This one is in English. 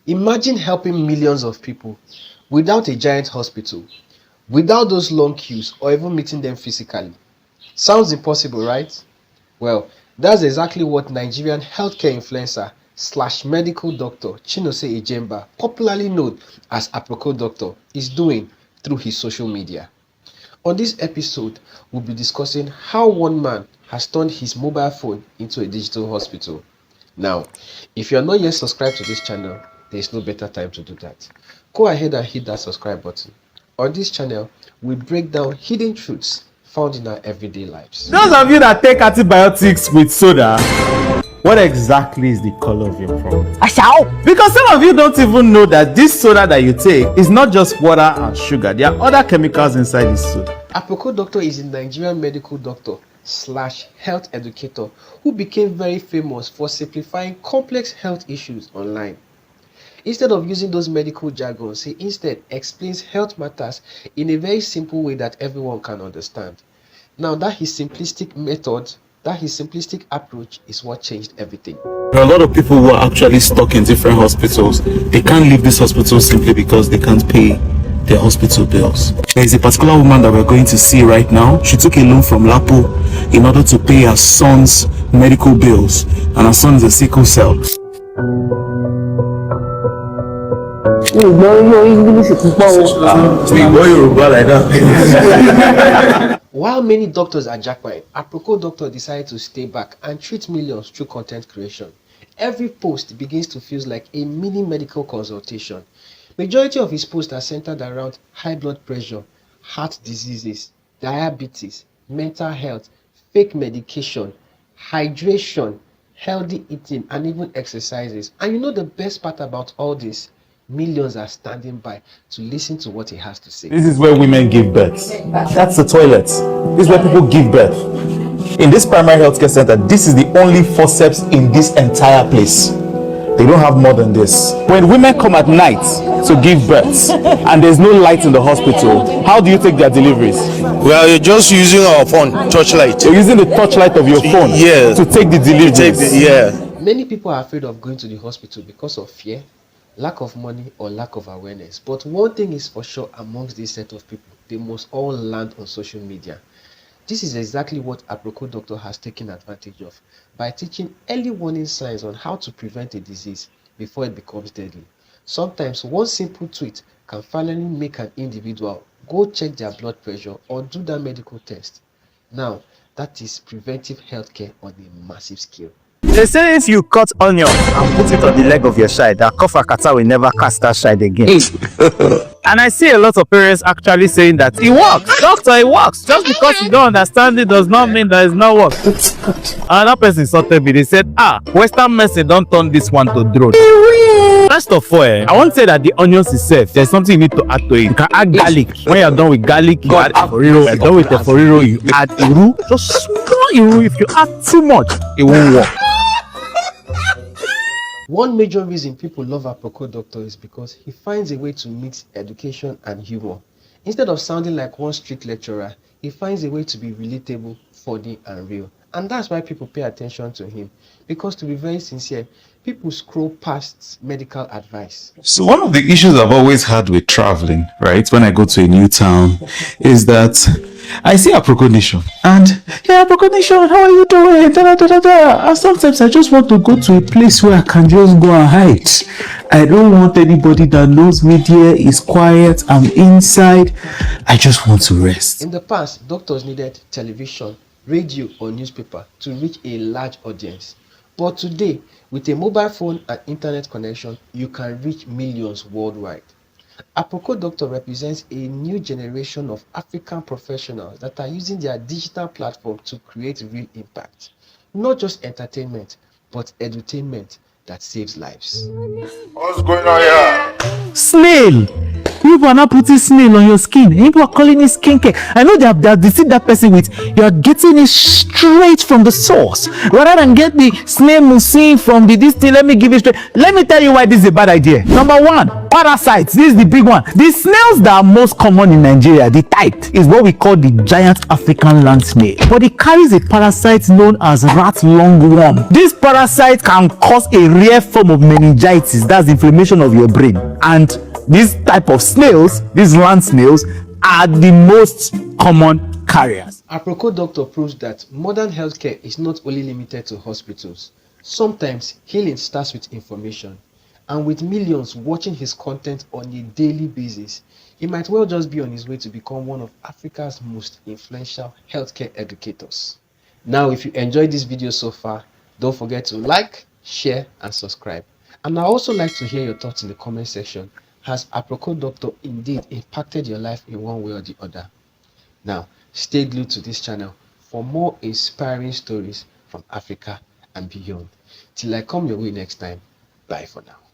Imagine helping millions of people without a giant hospital, without those long queues or even meeting them physically. Sounds impossible, right? Well, that's exactly what Nigerian healthcare influencer slash medical doctor Chinose Ejemba, popularly known as Aproko Doctor, is doing through his social media. On this episode, we'll be discussing how one man has turned his mobile phone into a digital hospital. Now, if you are not yet subscribed to this channel, there is no better time to do that. Go ahead and hit that subscribe button. On this channel, we break down hidden truths found in our everyday lives. Those of you that take antibiotics with soda, what exactly is the color of your problem? Because some of you don't even know that this soda that you take is not just water and sugar. There are other chemicals inside this soda. Aproko Doctor is a Nigerian medical doctor slash health educator who became very famous for simplifying complex health issues online. Instead of using those medical jargons, he instead explains health matters in a very simple way that everyone can understand. Now, that his simplistic approach is what changed everything. There are a lot of people who are actually stuck in different hospitals. They can't leave this hospital simply because they can't pay their hospital bills. There is a particular woman that we're going to see right now. She took a loan from Lapo in order to pay her son's medical bills, and her son is a sickle cell. While many doctors are jackpot, Aproko Doctor decided to stay back and treat millions through content creation. Every post begins to feel like a mini medical consultation. Majority of his posts are centered around high blood pressure, heart diseases, diabetes, mental health, fake medication, hydration, healthy eating, and even exercises. And you know the best part about all this? Millions are standing by to listen to what he has to say. This is where women give birth. That's the toilet. This is where people give birth. In this primary healthcare center, this is the only forceps in this entire place. They don't have more than this. When women come at night to give birth and there's no light in the hospital, how do you take their deliveries? Well, you're just using our phone, torchlight. You're using the torchlight of your phone to take the deliveries. Many people are afraid of going to the hospital because of fear, lack of money, or lack of awareness. But one thing is for sure amongst this set of people, they must all land on social media. This is exactly what Aproko Doctor has taken advantage of by teaching early warning signs on how to prevent a disease before it becomes deadly. Sometimes one simple tweet can finally make an individual go check their blood pressure or do that medical test. Now, that is preventive healthcare on a massive scale. They say if you cut onion and put it on the leg of your child, that cough and catarrh will never cast that child again. And I see a lot of parents actually saying that it works. Doctor, it works. Just because you don't understand it does not mean that it's not work. Another person insulted me. They said, Western medicine don't turn this one to drone. First of all, I won't say that the onions is safe. There's something you need to add to it. You can add garlic. When you're done with garlic, you add eforiro. You're done with eforiro, you add iru. Just small iru. If you add too much, it won't work. One major reason people love Aproko Doctor is because he finds a way to mix education and humor. Instead of sounding like one strict lecturer, he finds a way to be relatable, funny, and real. And that's why people pay attention to him. Because to be very sincere, people scroll past medical advice. So one of the issues I've always had with traveling, right, when I go to a new town, is that I see Aproko Nation and Aproko Nation, how are you doing? Da, da, da, da. And sometimes I just want to go to a place where I can just go and hide. I don't want anybody that knows me there, is quiet, I'm inside. I just want to rest. In the past, doctors needed television, radio, or newspaper to reach a large audience. But today, with a mobile phone and internet connection, you can reach millions worldwide. Aproko Doctor represents a new generation of African professionals that are using their digital platform to create real impact. Not just entertainment, but edutainment that saves lives. What's going on here? Snail, People are not putting snail on your skin. People are calling it skincare. I know they have deceived that person with, you are getting it straight from the source. Rather than get the snail mucin from this thing, let me give it straight. Let me tell you why this is a bad idea. Number one, parasites. This is the big one. The snails that are most common in Nigeria, the type, is what we call the giant African land snail. But it carries a parasite known as rat lungworm. This parasite can cause a rare form of meningitis, that's inflammation of your brain. And this type of snails, these land snails, are the most common carriers. Aproko Doctor proves that modern healthcare is not only limited to hospitals. Sometimes healing starts with information. And with millions watching his content on a daily basis, he might well just be on his way to become one of Africa's most influential healthcare educators. Now, if you enjoyed this video so far, don't forget to like, share, and subscribe. And I'd also like to hear your thoughts in the comment section. Has Aproko Doctor indeed impacted your life in one way or the other? Now, stay glued to this channel for more inspiring stories from Africa and beyond. Till I come your way next time, bye for now.